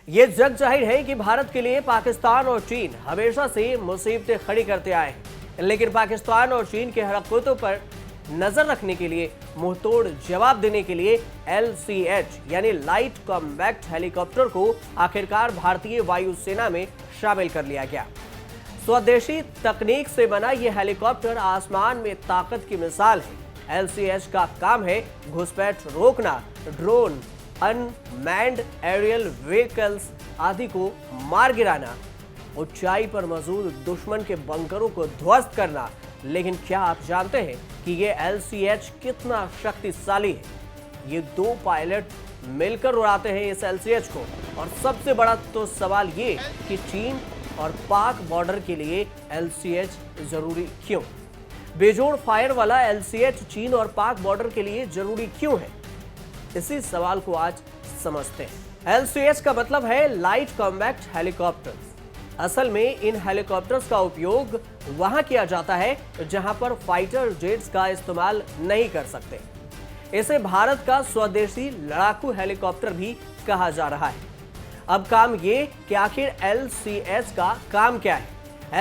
ये जग जाहिर है कि भारत के लिए पाकिस्तान और चीन हमेशा से मुसीबतें खड़ी करते आए हैं, लेकिन पाकिस्तान और चीन के हरकतों पर नजर रखने के लिए, मुंहतोड़ जवाब देने के लिए LCH यानी लाइट कॉम्बैट हेलीकॉप्टर को आखिरकार भारतीय वायुसेना में शामिल कर लिया गया। स्वदेशी तकनीक से बना यह हेलीकॉप्टर आसमान में ताकत की मिसाल है। LCH का काम है घुसपैठ रोकना, ड्रोन, अनमैन्ड एरियल व्हीकल्स आदि को मार गिराना, ऊंचाई पर मौजूद दुश्मन के बंकरों को ध्वस्त करना। लेकिन क्या आप जानते हैं कि ये LCH कितना शक्तिशाली है? ये 2 पायलट मिलकर उड़ाते हैं इस LCH को। और सबसे बड़ा तो सवाल ये कि चीन और पाक बॉर्डर के लिए LCH जरूरी क्यों? बेजोड़ फायर वाला LCH चीन और पाक बॉर्डर के लिए जरूरी क्यों है? इसी सवाल को आज समझते हैं। LCH का मतलब है लाइट कॉम्बैट हेलीकॉप्टर्स। असल में इन हेलीकॉप्टर्स का उपयोग वहां किया जाता है जहां पर फाइटर जेट्स का इस्तेमाल नहीं कर सकते। इसे भारत का स्वदेशी लड़ाकू हेलीकॉप्टर भी कहा जा रहा है। अब काम ये कि आखिर LCH का काम क्या है?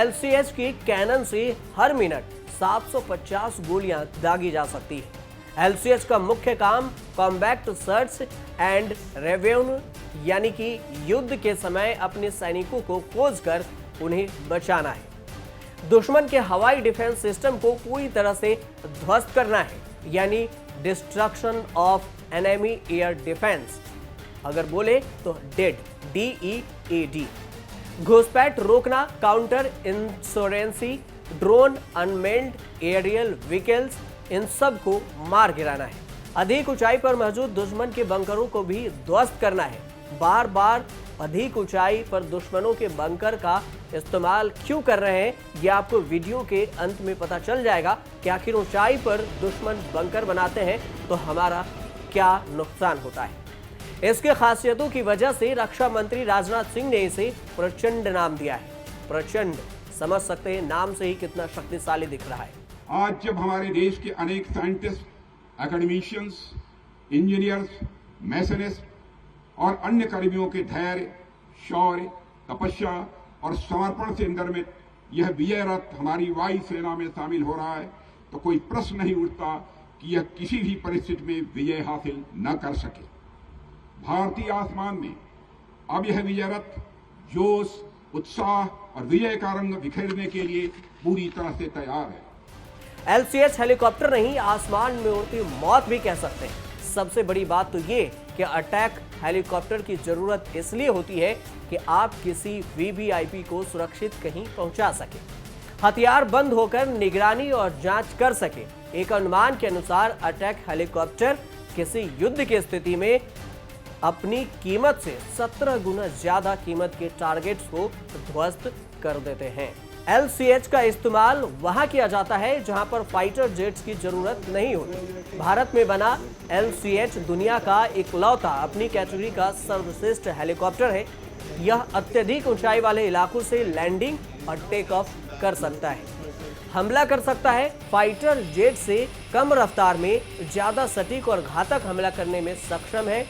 LCH की कैनन से हर मिनट 750 गोलियां दागी जा सकती है। LCH का मुख्य काम कॉम्बैट सर्च एंड रेवेन्यू यानी कि युद्ध के समय अपने सैनिकों को खोजकर उन्हें बचाना है। दुश्मन के हवाई डिफेंस सिस्टम को पूरी तरह से ध्वस्त करना है, यानी destruction of enemy air defence. अगर बोले तो डेड, DEAD। घुसपैठ रोकना, counter insurgency, drone, unmanned aerial vehicles, इन सब को मार गिराना है। अधिक ऊंचाई पर मौजूद दुश्मन के बंकरों को भी ध्वस्त करना है। बार बार अधिक ऊंचाई पर दुश्मनों के बंकर का इस्तेमाल क्यों कर रहे हैं, यह आपको वीडियो के अंत में पता चल जाएगा कि आखिर ऊंचाई पर दुश्मन बंकर बनाते हैं तो हमारा क्या नुकसान होता है। इसके खासियतों की वजह से रक्षा मंत्री राजनाथ सिंह ने इसे प्रचंड नाम दिया है। प्रचंड, समझ सकते हैं नाम से ही कितना शक्तिशाली दिख रहा है। आज जब हमारे देश के अनेक साइंटिस्ट, एकेडमिशियंस, इंजीनियर्स, मैसनिस्ट और अन्य कर्मियों के धैर्य, शौर्य, तपस्या और समर्पण से निर्मित यह विजय रथ हमारी वायुसेना में शामिल हो रहा है, तो कोई प्रश्न नहीं उठता कि यह किसी भी परिस्थिति में विजय हासिल न कर सके। भारतीय आसमान में अब यह विजय रथ जोश, उत्साह और विजय का रंग बिखेरने के लिए पूरी तरह से तैयार है। LCH हेलीकॉप्टर नहीं, आसमान में उड़ती मौत भी कह सकते हैं। सबसे बड़ी बात तो ये कि अटैक हेलीकॉप्टर की जरूरत इसलिए होती है कि आप किसी VVIP को सुरक्षित कहीं पहुंचा सके, हथियार बंद होकर निगरानी और जांच कर सके। एक अनुमान के अनुसार अटैक हेलीकॉप्टर किसी युद्ध की स्थिति में अपनी कीमत से 17 गुना ज्यादा कीमत के टारगेट्स को ध्वस्त कर देते हैं। LCH का इस्तेमाल वहां किया जाता है जहां पर फाइटर जेट्स की जरूरत नहीं होती। भारत में बना LCH दुनिया का इकलौता अपनी कैटेगरी का सर्वश्रेष्ठ हेलीकॉप्टर है। यह अत्यधिक ऊंचाई वाले इलाकों से लैंडिंग और टेक ऑफ कर सकता है, हमला कर सकता है। फाइटर जेट से कम रफ्तार में ज्यादा सटीक और घातक हमला करने में सक्षम है।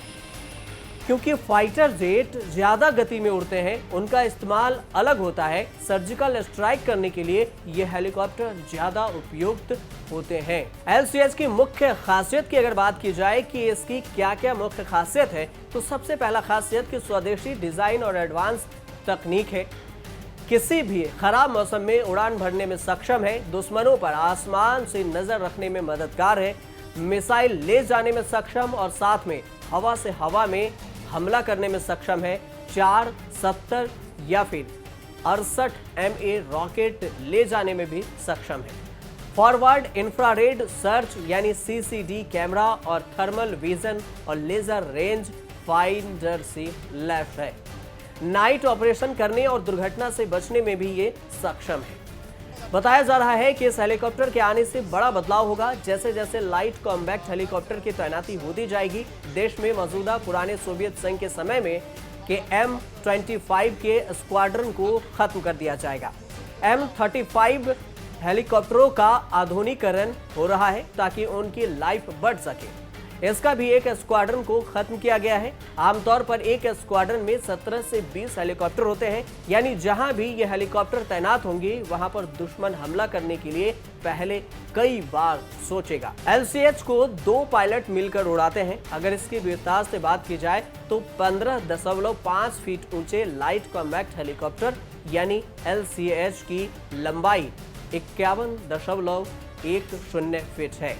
क्योंकि फाइटर जेट ज्यादा गति में उड़ते हैं, उनका इस्तेमाल अलग होता है। सर्जिकल स्ट्राइक करने के लिए ये हेलीकॉप्टर ज्यादा उपयुक्त होते हैं। LCH की मुख्य खासियत की अगर बात की जाए कि इसकी क्या क्या मुख्य खासियत है, तो सबसे पहला खासियत कि स्वदेशी डिजाइन और एडवांस तकनीक है। किसी भी खराब मौसम में उड़ान भरने में सक्षम है, दुश्मनों पर आसमान से नजर रखने में मददगार है, मिसाइल ले जाने में सक्षम और साथ में हवा से हवा में हमला करने में सक्षम है। 4, 70 या फिर 68 MA रॉकेट ले जाने में भी सक्षम है। फॉरवर्ड इंफ्रारेड सर्च यानी CCD कैमरा और थर्मल विजन और लेजर रेंज फाइंडर से लैस है। नाइट ऑपरेशन करने और दुर्घटना से बचने में भी ये सक्षम है। बताया जा रहा है कि इस हेलीकॉप्टर के आने से बड़ा बदलाव होगा। जैसे जैसे लाइट कॉम्बैट हेलीकॉप्टर की तैनाती होती जाएगी, देश में मौजूदा पुराने सोवियत संघ के समय में के M25 के स्क्वाड्रन को खत्म कर दिया जाएगा। M35 हेलीकॉप्टरों का आधुनिकीकरण हो रहा है ताकि उनकी लाइफ बढ़ सके। इसका भी एक स्क्वाड्रन को खत्म किया गया है। आमतौर पर एक स्क्वाड्रन में 17 से 20 हेलीकॉप्टर होते हैं, यानी जहां भी ये हेलीकॉप्टर तैनात होंगे वहां पर दुश्मन हमला करने के लिए पहले कई बार सोचेगा। LCH को 2 पायलट मिलकर उड़ाते हैं। अगर इसकी विस्तार से बात की जाए तो 15.5 फीट ऊंचे लाइट कॉम्बैक्ट हेलीकॉप्टर यानी LCH की लंबाई 51.10 फीट है।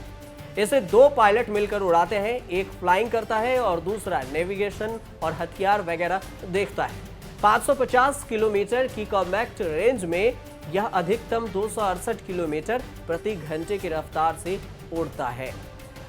इसे 2 पायलट मिलकर उड़ाते हैं, एक फ्लाइंग करता है और दूसरा नेविगेशन और हथियार वगैरह देखता है। 550 किलोमीटर की कॉम्बैक्ट रेंज में यह अधिकतम 268 किलोमीटर प्रति घंटे की रफ्तार से उड़ता है।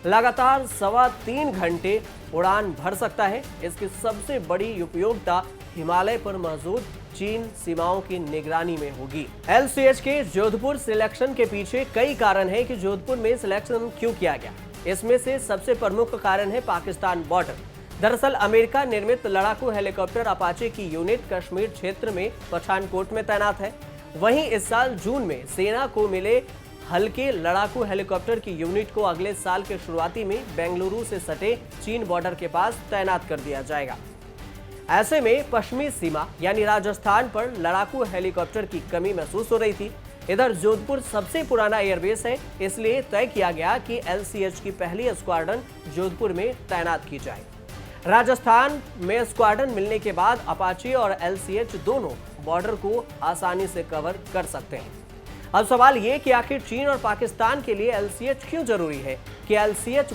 लगातार 3.25 घंटे उड़ान भर सकता है। इसकी सबसे बड़ी उपयोगिता हिमालय पर मौजूद चीन सीमाओं की निगरानी में होगी। LCH के जोधपुर सिलेक्शन के पीछे कई कारण हैं कि जोधपुर में सिलेक्शन क्यों किया गया। इसमें से सबसे प्रमुख कारण है पाकिस्तान बॉर्डर। दरअसल अमेरिका निर्मित लड़ाकू हेलीकॉप्टर अपाचे की यूनिट कश्मीर क्षेत्र में पठानकोट में तैनात है। वहीं इस साल जून में सेना को मिले हल्के लड़ाकू हेलीकॉप्टर की यूनिट को अगले साल के शुरुआती में बेंगलुरु से सटे चीन बॉर्डर के पास तैनात कर दिया जाएगा। ऐसे में पश्चिमी सीमा यानी राजस्थान पर लड़ाकू हेलीकॉप्टर की कमी महसूस हो रही थी। इधर जोधपुर सबसे पुराना एयरबेस है, इसलिए तय किया गया कि LCH की पहली स्क्वाड्रन जोधपुर में तैनात की जाए। राजस्थान में स्क्वाड्रन मिलने के बाद अपाचे और LCH दोनों बॉर्डर को आसानी से कवर कर सकते हैं। अब सवाल ये कि आखिर चीन और पाकिस्तान के लिए LCH क्यों जरूरी है, कि LCH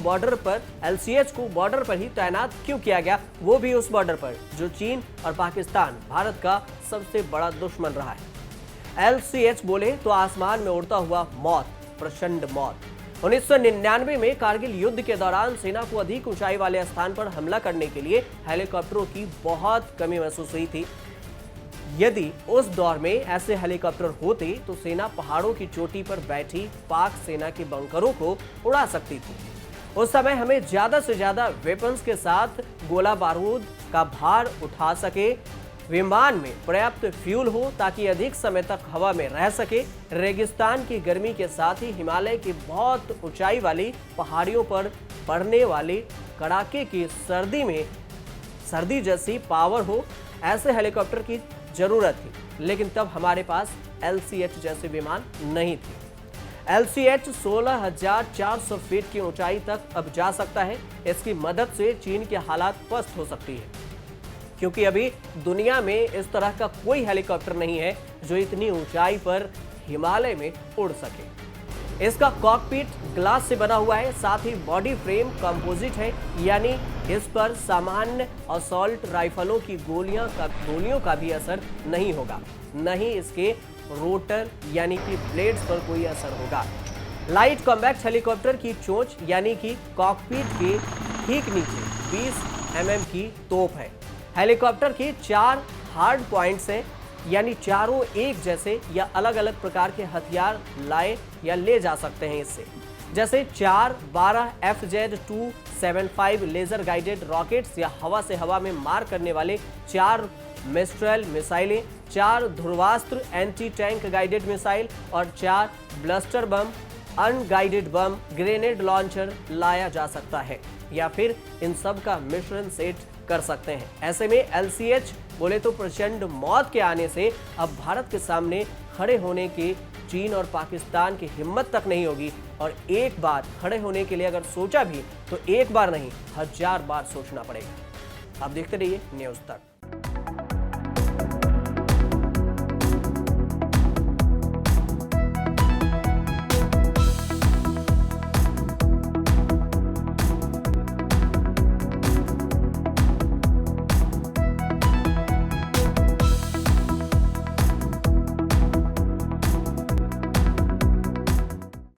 को बॉर्डर पर ही तैनात क्यों किया गया, वो भी उस बॉर्डर पर जो चीन और पाकिस्तान भारत का सबसे बड़ा दुश्मन रहा है। LCH बोले तो आसमान में उड़ता हुआ मौत, प्रचंड मौत। 1999 में कारगिल युद्ध के दौरान सेना को अधिक ऊंचाई वाले स्थान पर हमला करने के लिए हेलीकॉप्टरों की बहुत कमी महसूस हुई थी। यदि उस दौर में ऐसे हेलीकॉप्टर होते तो सेना पहाड़ों की चोटी पर बैठी पाक सेना के बंकरों को उड़ा सकती थी। उस समय हमें ज्यादा से ज्यादा वेपन्स के साथ गोला बारूद का भार उठा सके, विमान में पर्याप्त फ्यूल हो ताकि अधिक समय तक हवा में रह सके, रेगिस्तान की गर्मी के साथ ही हिमालय की बहुत ऊंचाई वाली पहाड़ियों पर पड़ने वाली कड़ाके की सर्दी में सर्दी जैसी पावर हो, ऐसे हेलीकॉप्टर की जरूरत थी। लेकिन तब हमारे पास LCH जैसे विमान नहीं थे। LCH 16,400 फीट की ऊंचाई तक अब जा सकता है। इसकी मदद से चीन के हालात पस्त हो सकती है, क्योंकि अभी दुनिया में इस तरह का कोई हेलीकॉप्टर नहीं है जो इतनी ऊंचाई पर हिमालय में उड़ सके। इसका कॉकपिट ग्लास से बना हुआ है, साथ ही बॉडी फ्रेम कंपोजिट है, यानी इस पर सामान्य असॉल्ट राइफलों की गोलियों का भी असर नहीं होगा, नहीं इसके रोटर यानी कि ब्लेड्स पर कोई असर होगा। लाइट कॉम्बैक्ट हेलीकॉप्टर की चोंच यानी कि कॉकपिट के ठीक नीचे 20 mm की तोप है। हेलीकॉप्टर के 4 हार्ड पॉइंट्स हैं, यानी चारों एक जैसे या अलग अलग प्रकार के हथियार लाए या ले जा सकते हैं इससे, जैसे 4-12 FZ-275 लेजर गाइडेड रॉकेट्स या हवा से हवा में मार करने वाले 4 मिस्ट्रेल मिसाइलें, 4 Dhruvastra anti tank guided missile और 4 ब्लस्टर बम, अनगाइडेड बम, ग्रेनेड लॉन्चर लाया जा सकता है, या फिर इन सब का मिश्रण सेट कर सकते हैं। ऐसे में LCH बोले तो प्रचंड मौत के आने से अब भारत के सामने खड़े होने की चीन और पाकिस्तान की हिम्मत तक नहीं होगी, और एक बार खड़े होने के लिए अगर सोचा भी तो एक बार नहीं 1000 बार सोचना पड़ेगा। आप देखते रहिए न्यूज़ तक।